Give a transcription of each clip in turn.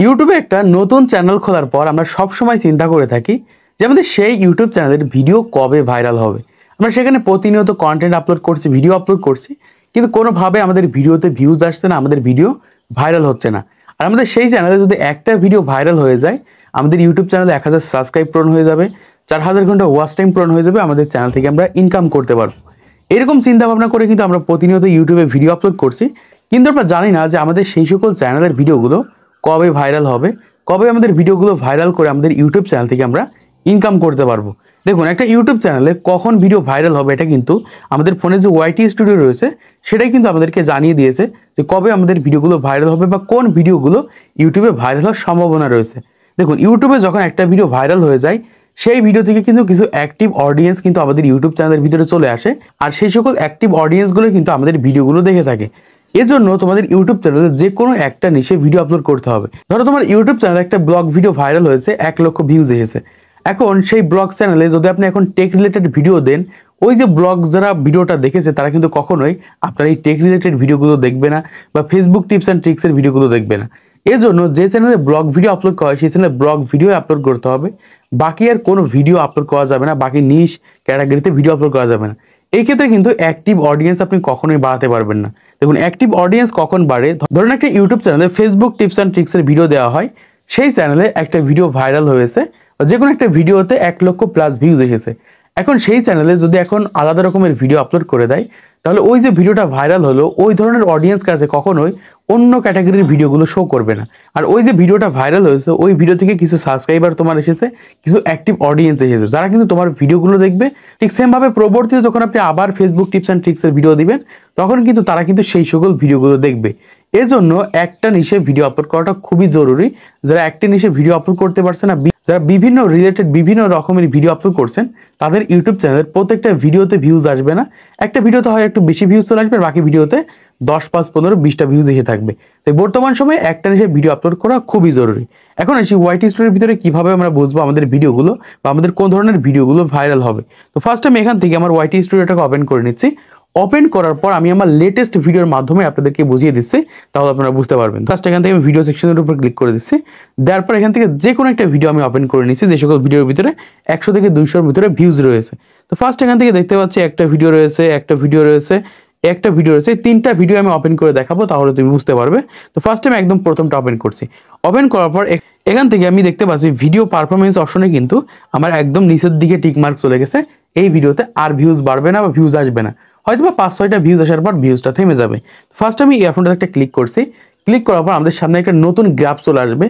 ইউটিউবে একটা নতুন চ্যানেল খোলার পর আমরা সব সময় চিন্তা করে থাকি যে আমাদের সেই ইউটিউব চ্যানেলের ভিডিও কবে ভাইরাল হবে। আমরা সেখানে প্রতিনিয়ত কন্টেন্ট আপলোড করছি, ভিডিও আপলোড করছি, কিন্তু কোনোভাবে আমাদের ভিডিওতে ভিউজ আসছে না, আমাদের ভিডিও ভাইরাল হচ্ছে না। আর আমাদের সেই চ্যানেলে যদি একটা ভিডিও ভাইরাল হয়ে যায়, আমাদের ইউটিউব চ্যানেলে 1000 সাবস্ক্রাইব পূরণ হয়ে যাবে, 4000 ঘন্টা ওয়াচ টাইম পূরণ হয়ে যাবে, আমাদের চ্যানেল থেকে আমরা ইনকাম করতে পারবো। এরকম চিন্তা ভাবনা করে কিন্তু আমরা প্রতিনিয়ত ইউটিউবে ভিডিও আপলোড করছি, কিন্তু আমরা জানি না যে আমাদের সেই সকল চ্যানেলের ভিডিওগুলো কবে ভাইরাল হবে, কবে আমাদের ভিডিওগুলো ভাইরাল করে আমাদের ইউটিউব চ্যানেল থেকে আমরা ইনকাম করতে পারবো। দেখুন, একটা ইউটিউব চ্যানেলে কখন ভিডিও ভাইরাল হবে এটা কিন্তু আমাদের ফোনে যে ওয়াইটি স্টুডিও রয়েছে সেটাই কিন্তু আমাদেরকে জানিয়ে দিয়েছে যে কবে আমাদের ভিডিওগুলো ভাইরাল হবে বা কোন ভিডিওগুলো ইউটিউবে ভাইরাল হওয়ার সম্ভাবনা রয়েছে। দেখুন, ইউটিউবে যখন একটা ভিডিও ভাইরাল হয়ে যায়, সেই ভিডিও থেকে কিন্তু কিছু অ্যাক্টিভ অডিয়েন্স কিন্তু আমাদের ইউটিউব চ্যানেলের ভিতরে চলে আসে, আর সেই সকল অ্যাক্টিভ অডিয়েন্সগুলো কিন্তু আমাদের ভিডিওগুলো দেখে থাকে। এজন্য তোমাদের ইউটিউব চ্যানেলে যে কোনো একটা নিশে ভিডিও আপলোড করতে হবে। ধরো তোমার ইউটিউব চ্যানেলে একটা ব্লগ ভিডিও ভাইরাল হয়েছে, 1 লক্ষ ভিউজ এসেছে। এখন সেই ব্লগ চ্যানেলে যদি আপনি এখন টেক রিলেটেড ভিডিও দেন, ওই যে ব্লগ যারা ভিডিওটা দেখেছে তারা কিন্তু কখনোই আপনার এই টেক রিলেটেড ভিডিওগুলো দেখবে না বা ফেসবুক টিপস অ্যান্ড ট্রিক্সের ভিডিওগুলো দেখবে না। এজন্য যে চ্যানেলে ব্লগ ভিডিও আপলোড করা হয় সেই চ্যানেলে ব্লগ ভিডিও আপলোড করতে হবে, বাকি আর কোনো ভিডিও আপলোড করা যাবে না, বাকি নিশ ক্যাটাগরিতে ভিডিও আপলোড করা যাবে না। এই ক্ষেত্রে কিন্তু অ্যাক্টিভ অডিয়েন্স আপনি কখনোই বাড়াতে পারবেন না। দেখুন, অ্যাক্টিভ অডিয়েন্স কখন বাড়ে, ধরুন একটা ইউটিউব চ্যানেলে ফেসবুক টিপস অ্যান্ড ট্রিক্সের ভিডিও দেওয়া হয়, সেই চ্যানেলে একটা ভিডিও ভাইরাল হয়েছে, যে কোনো একটা ভিডিওতে 1 লক্ষ প্লাস ভিউজ এসেছে। এখন সেই চ্যানেলে যদি এখন আলাদা রকমের ভিডিও আপলোড করে দেয়, তাহলে ওই যে ভিডিওটা ভাইরাল হলো ওই ধরনের অডিয়েন্স কাছে কখনোই অন্য ক্যাটাগরির ভিডিওগুলো শো করবে না। আর ওই যে ভিডিওটা ভাইরাল হয়েছে ওই ভিডিও থেকে কিছু সাবস্ক্রাইবার তোমার এসেছে, কিছু অ্যাক্টিভ অডিয়েন্স এসেছে যারা কিন্তু তোমার ভিডিওগুলো দেখবে। ঠিক সেমভাবে পরবর্তীতে যখন আপনি আবার ফেসবুক টিপস অ্যান্ড ট্রিক্সের ভিডিও দিবেন, তখন কিন্তু তারা কিন্তু সেই সকল ভিডিওগুলো দেখবে। এজন্য একটা নিশে ভিডিও আপলোড করাটা খুবই জরুরি। যারা একটা নিশে ভিডিও আপলোড করতে পারছে না, যারা বিভিন্ন রিলেটেড বিভিন্ন রকমের ভিডিও আপলোড করছেন, তাদের ইউটিউব চ্যানেলের প্রত্যেকটা ভিডিওতে ভিউজ আসবে না। একটা ভিডিওতে হয় একটু বেশি ভিউজ চলে আসবে, বাকি ভিডিওতে 10, 5, 15, 20টা ভিউজ এসে থাকবে। তাই বর্তমান সময়ে একটা নিশে ভিডিও আপলোড করা খুবই জরুরি। এখন আসি ওয়াইটি স্টুডিওর ভিতরে কিভাবে আমরা বুঝবো আমাদের ভিডিওগুলো বা আমাদের কোন ধরনের ভিডিওগুলো ভাইরাল হবে। তো ফার্স্ট আমি এখান থেকে আমার ওয়াইটি স্টুডিওটাকে ওপেন করে নিচ্ছি। ওপেন করার পর আমি আমার লেটেস্ট ভিডিওর মাধ্যমে আপনাদেরকে বুঝিয়ে দিচ্ছি, তাহলে আপনারা বুঝতে পারবেন। ফার্স্ট এখান থেকে আমি ভিডিও সেকশনের উপর ক্লিক করে দিচ্ছি। দেওয়ার পর এখান থেকে যে কোনো একটা ভিডিও আমি ওপেন করে নিচ্ছি যে সকল ভিডিওর ভিতরে 100 থেকে 200-র ভিতরে ভিউজ রয়েছে। তো ফার্স্ট এখান থেকে দেখতে পাচ্ছি একটা ভিডিও রয়েছে, একটা ভিডিও রয়েছে, একটা ভিডিও রয়েছে, 3টা ভিডিও আমি ওপেন করে দেখাবো, তাহলে তুমি বুঝতে পারবে। তো ফার্স্ট আমি একদম প্রথমটা ওপেন করছি। ওপেন করার পর এখান থেকে আমি দেখতে পাচ্ছি ভিডিও পারফরমেন্স অপশনে কিন্তু আমার একদম নিচের দিকে টিক মার্ক চলে গেছে। এই ভিডিওতে আর ভিউজ বাড়বে না বা ভিউজ আসবে না, হয়তো বা 5-6টা ভিউজ আসার পর ভিউজটা থেমে যাবে। ফার্স্ট আমি এই অপশনটাতে একটা ক্লিক করছি। ক্লিক করার পর আমাদের সামনে একটা নতুন গ্রাফ চলে আসবে,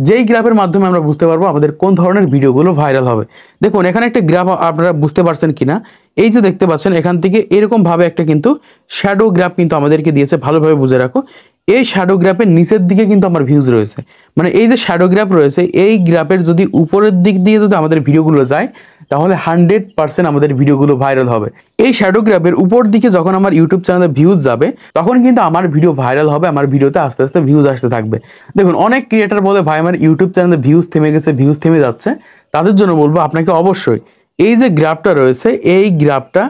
যেই গ্রাফের মাধ্যমে আমরা বুঝতে পারবো আমাদের কোন ধরনের ভিডিওগুলো ভাইরাল হবে। দেখুন, এখানে একটা গ্রাফ আপনারা বুঝতে পারছেন কিনা, এই যে দেখতে পাচ্ছেন এখান থেকে এরকম ভাবে একটা কিন্তু শ্যাডো গ্রাফ কিন্তু আমাদেরকে দিয়েছে, ভালোভাবে বুঝে রাখো। এই শ্যাডো গ্রাফের নিচের দিকে কিন্তু আমার ভিউজ রয়েছে, মানে এই যে শ্যাডো গ্রাফ রয়েছে এই গ্রাফের যদি উপরের দিক দিয়ে যদি আমাদের ভিডিওগুলো যায়, তাহলে 100% আমাদের ভিডিওগুলো ভাইরাল হবে। এই শ্যাডো গ্রাফের উপর দিকে যখন আমার ইউটিউব চ্যানেলে ভিউজ যাবে, তখন কিন্তু আমার ভিডিও ভাইরাল হবে, আমার ভিডিওতে আস্তে আস্তে ভিউজ আসতে থাকবে। দেখুন, অনেক ক্রিয়েটার বলে ভাই আমার ইউটিউব চ্যানেলে ভিউজ থেমে গেছে, ভিউজ থেমে যাচ্ছে। তাদের জন্য বলবো আপনাকে অবশ্যই এই যে গ্রাফটা রয়েছে এই গ্রাফটা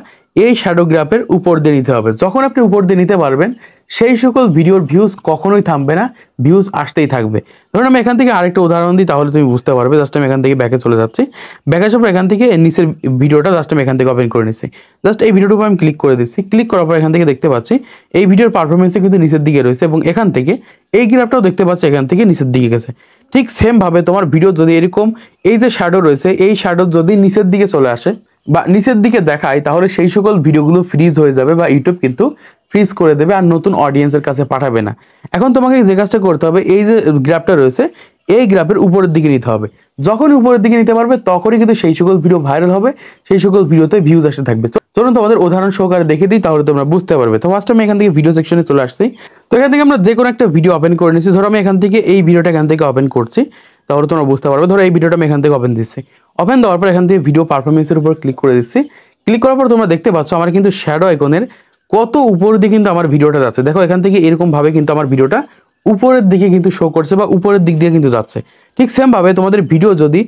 এই শ্যাডো গ্রাফের উপর দিয়ে নিতে হবে। যখন আপনি উপর দিয়ে নিতে পারবেন, সেই সকল ভিডিওর ভিউজ কখনোই থামবে না, ভিউজ আসতেই থাকবে। ধরুন আমি এখান থেকে আরেকটা উদাহরণ দিই, তাহলে তুমি বুঝতে পারবে। জাস্ট আমি এখান থেকে ব্যাকে চলে যাচ্ছি। ব্যাকে আসার পর এখান থেকে নিচের ভিডিওটা জাস্ট আমি এখান থেকে ওপেন করে নিচ্ছি। জাস্ট এই ভিডিওটার উপর আমি ক্লিক করে দিচ্ছি। ক্লিক করার পর এখান থেকে দেখতে পাচ্ছি এই ভিডিওর পারফরমেন্সে কিন্তু নিচের দিকে রয়েছে, এবং এখান থেকে এই গ্রাফটাও দেখতে পাচ্ছি এখান থেকে নিচের দিকে গেছে। ঠিক সেম ভাবে তোমার ভিডিও যদি এরকম এই যে শ্যাডো রয়েছে এই শ্যাডো যদি নিচের দিকে চলে আসে বা নিচের দিকে দেখায়, তাহলে সেই সকল ভিডিওগুলো ফ্রিজ হয়ে যাবে বা ইউটিউব কিন্তু ফ্রিজ করে দেবে, আর নতুন অডিয়েন্সের কাছে পাঠাবে না। এখন তোমাকে যে কাজটা করতে হবে, এই যে গ্রাফটা রয়েছে এই গ্রাফের উপরের দিকে নিতে হবে। যখনই উপরের দিকে নিতে পারবে তখনই কিন্তু সেই সকল ভিডিও ভাইরাল হবে, সেই সকল ভিডিওতে ভিউজ আসতে থাকবে। চলুন তোমাদের উদাহরণ সহকারে দেখে দিই, তাহলে তোমরা বুঝতে পারবে। তো ফার্স্ট আমি এখান থেকে ভিডিও সেকশনে চলে আসছি। তো এখান থেকে আমরা যে কোনো একটা ভিডিও ওপেন করে নিচ্ছি। ধরো আমি এখান থেকে এই ভিডিওটা এখান থেকে ওপেন করছি, তাহলে তোমরা বুঝতে পারবে। ধরো এই ভিডিওটা আমি এখান থেকে ওপেন দিচ্ছি। ওপেন দেওয়ার পর এখান থেকে ভিডিও পারফরমেন্সের উপর ক্লিক করে দিচ্ছি। ক্লিক করার পর তোমরা দেখতে পাচ্ছ আমার কিন্তু শ্যাডো আইকনের কত উপর দিকে কিন্তু আমার ভিডিওটা যাচ্ছে। দেখো এখান থেকে এরকম ভাবে কিন্তু আমার ভিডিওটা উপরের দিকে কিন্তু শো করছে বা উপরের দিক দিয়ে কিন্তু যাচ্ছে। ঠিক সেম ভাবে তোমাদের ভিডিও যদি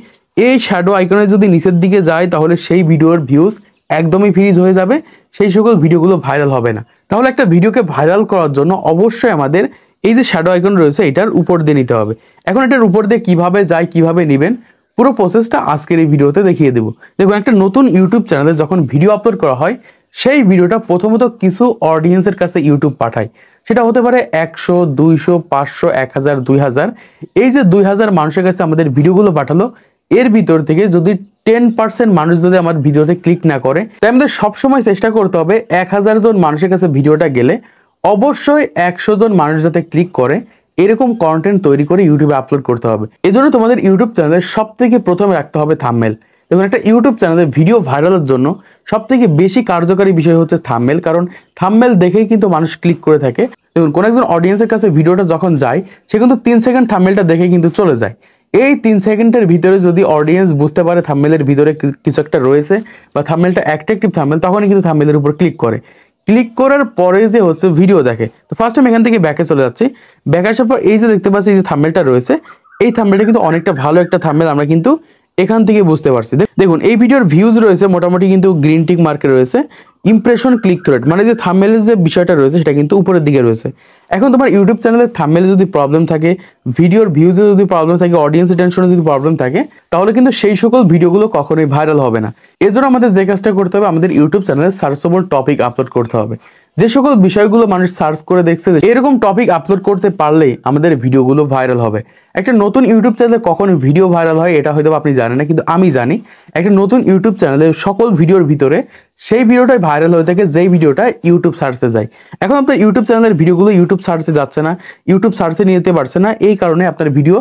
এই শ্যাডো আইকনের যদি নিচের দিকে যায়, তাহলে সেই ভিডিওর ভিউজ একদমই ফ্রিজ হয়ে যাবে, সেই সকল ভিডিওগুলো ভাইরাল হবে না। তাহলে একটা ভিডিওকে ভাইরাল করার জন্য অবশ্যই আমাদের এই যে শ্যাডো আইকন রয়েছে এটার উপর দিয়ে নিতে হবে। এখন এটার উপর দিয়ে কিভাবে যায়, কিভাবে নেবেন, পুরো প্রসেসটা আজকের এই ভিডিওতে দেখিয়ে দেবো। দেখুন, একটা নতুন ইউটিউব চ্যানেলে যখন ভিডিও আপলোড করা হয়, সেই ভিডিওটা প্রথমত কিছু অডিয়েন্সের কাছে ইউটিউব পাঠায়। সেটা হতে পারে 100, 200, 500, 1000, 2000। এই যে 2000 মানুষের কাছে আমাদের ভিডিওগুলো পাঠালো, এর ভিতর থেকে যদি 10% মানুষ যদি আমার ভিডিওতে ক্লিক না করে, তাই আমাদের সবসময় চেষ্টা করতে হবে 1000 জন মানুষের কাছে ভিডিওটা গেলে অবশ্যই 100 জন মানুষ যাতে ক্লিক করে এরকম কন্টেন্ট তৈরি করে ইউটিউবে আপলোড করতে হবে। এজন্য তোমাদের ইউটিউব চ্যানেলের সব থেকে প্রথমে রাখতে হবে থাম্বনেল। দেখুন, একটা ইউটিউব চ্যানেলে ভিডিও ভাইরালের জন্য সব থেকে বেশি কার্যকারী বিষয় হচ্ছে থাম্বনেল, কারণ থাম্বনেল দেখেই কিন্তু মানুষ ক্লিক করে থাকে। দেখুন, কোন একজন অডিয়েন্সের কাছে ভিডিওটা যখন যায়, সে কিন্তু 3 সেকেন্ড থাম্বনেলটা দেখে কিন্তু চলে যায়। এই 3 সেকেন্ডের ভিতরে যদি অডিয়েন্স বুঝতে পারে থাম্বনেলের ভিতরে কিছু একটা রয়েছে বা থাম্বনেলটা অ্যাট্রাকটিভ থাম্বনেল, তখনই কিন্তু থাম্বনেলের উপর ক্লিক করে। ক্লিক করার পরে যে হচ্ছে ভিডিও দেখে। তো ফার্স্ট আমি এখান থেকে ব্যাকে চলে যাচ্ছি। ব্যাক আসার পর এই যে দেখতে পাচ্ছি এই যে থাম্বনেলটা রয়েছে, এই থাম্বনেলটা কিন্তু অনেকটা ভালো একটা থাম্বনেল আমরা কিন্তু এখান থেকে বুঝতে পারছি। দেখুন, এই ভিডিওর ভিউজ রয়েছে মোটামুটি কিন্তু গ্রিন টিক মার্কে রয়েছে। ইমপ্রেশন ক্লিক থ্রু রেট মানে যে থাম্বনেলের যে বিষয়টা রয়েছে সেটা কিন্তু উপরের দিকে রয়েছে। এখন তোমার ইউটিউব চ্যানেলের থাম্বনেলে যদি প্রবলেম থাকে, ভিডিওর ভিউজে যদি প্রবলেম থাকে, অডিয়েন্স রিটেনশনে যদি প্রবলেম থাকে, তাহলে কিন্তু সেই সকল ভিডিওগুলো কখনোই ভাইরাল হবে না। এজন্য আমাদের যে কাজটা করতে হবে, আমাদের ইউটিউব চ্যানেলে সার্চেবল টপিক আপলোড করতে হবে। যে সকল বিষয়গুলো মানুষ সার্চ করে দেখছে, এরকম টপিক আপলোড করতে পারলেই আমাদের ভিডিওগুলো ভাইরাল হবে। একটা নতুন ইউটিউব চ্যানেলে কখন ভিডিও ভাইরাল হয় এটা হয়তো আপনি জানেন না, কিন্তু আমি জানি। একটা নতুন ইউটিউব চ্যানেলে সকল ভিডিওর ভিতরে সেই ভিডিওটাই ভাইরাল হয়ে থাকে যেই ভিডিওটা ইউটিউব সার্চে যায়। এখন আপনার ইউটিউব চ্যানেলের ভিডিওগুলো ইউটিউব সার্চে যাচ্ছে না, ইউটিউব সার্চে নিয়ে যেতে পারছে না, এই কারণে আপনার ভিডিও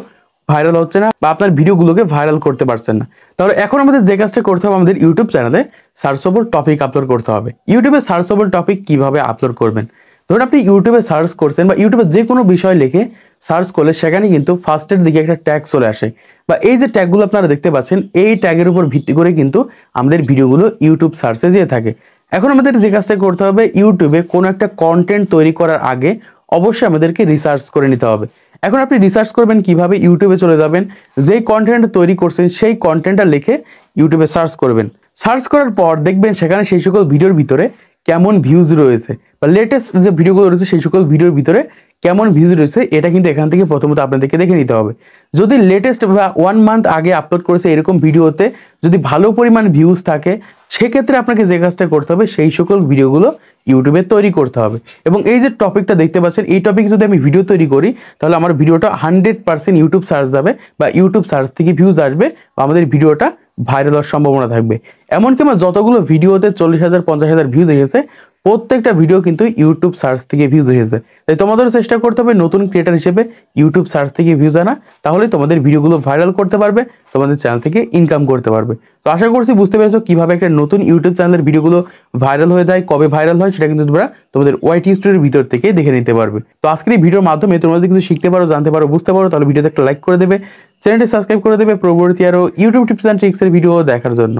ভাইরাল হচ্ছে না বা আপনার ভিডিওগুলোকে ভাইরাল করতে পারছেন না। তাহলে এখন আমাদের যে কাজটা করতে হবে, আমাদের ইউটিউব চ্যানেলে সার্চেবল টপিক আপলোড করতে হবে। ইউটিউবে সার্চেবল টপিক কিভাবে আপলোড করবেন? ধরুন আপনি ইউটিউবে সার্চ করছেন বা ইউটিউবে যে কোনো বিষয় লিখে সার্চ করলে সেখানে কিন্তু ফার্স্টের দিকে একটা ট্যাগ চলে আসে, বা এই যে ট্যাগগুলো আপনারা দেখতে পাচ্ছেন, এই ট্যাগের উপর ভিত্তি করে কিন্তু আমাদের ভিডিওগুলো ইউটিউব সার্চে যেয়ে থাকে। এখন আমাদের যে কাজটা করতে হবে, ইউটিউবে কোনো একটা কন্টেন্ট তৈরি করার আগে অবশ্যই আমাদেরকে রিসার্চ করে নিতে হবে। এখন আপনি রিসার্চ করবেন কিভাবে? ইউটিউবে চলে যাবেন, যেই কন্টেন্ট তৈরি করছেন সেই কন্টেন্টটা লিখে ইউটিউবে সার্চ করবেন। সার্চ করার পর দেখবেন সেখানে সেই সকল ভিডিওর ভিতরে কেমন ভিউজ রয়েছে, বা লেটেস্ট যে ভিডিওগুলো রয়েছে সেই সকল ভিডিওর ভিতরে কেমন ভিউজ রয়েছে, এটা কিন্তু এখান থেকে প্রথমত আপনাদেরকে দেখে নিতে হবে। যদি লেটেস্ট বা 1 মান্থ আগে আপলোড করেছে এরকম ভিডিওতে যদি ভালো পরিমাণ ভিউজ থাকে, সেক্ষেত্রে আপনাকে যে কাজটা করতে হবে, সেই সকল ভিডিওগুলো ইউটিউবে তৈরি করতে হবে। এবং এই যে টপিকটা দেখতে পাচ্ছেন, এই টপিক যদি আমি ভিডিও তৈরি করি, তাহলে আমার ভিডিওটা 100% ইউটিউব সার্চ যাবে, বা ইউটিউব সার্চ থেকে ভিউজ আসবে, বা আমাদের ভিডিওটা ভাইরাল হওয়ার সম্ভাবনা থাকবে। এমনকি আমার যতগুলো ভিডিওতে 40,000 50,000 ভিউজ এসেছে, প্রত্যেকটা ভিডিও কিন্তু ইউটিউব সার্চ থেকে ভিউজ এসেছে। তাই তোমাদেরও চেষ্টা করতে হবে নতুন ক্রিয়েটার হিসেবে ইউটিউব সার্চ থেকে ভিউজ আনা, তাহলে তোমাদের ভিডিওগুলো ভাইরাল করতে পারবে, তোমাদের চ্যানেল থেকে ইনকাম করতে পারবে। তো আশা করছি বুঝতে পেরেছো কিভাবে একটা নতুন ইউটিউব চ্যানেলের ভিডিওগুলো ভাইরাল হয়ে যায়, কবে ভাইরাল হয় সেটা কিন্তু তোমরা তোমাদের ওয়াইটি স্টোরির ভিতর থেকে দেখে নিতে পারবে। তো আজকের এই ভিডিওর মাধ্যমে তোমরা যদি কিছু শিখতে পারো, জানতে পারো, বুঝতে পারো, তাহলে ভিডিওতে একটা লাইক করে দেবে, চ্যানেলটি সাবস্ক্রাইব করে দেবে পরবর্তী আরো ইউটিউব টিপস অ্যান্ড ট্রিক্সের ভিডিও দেখার জন্য।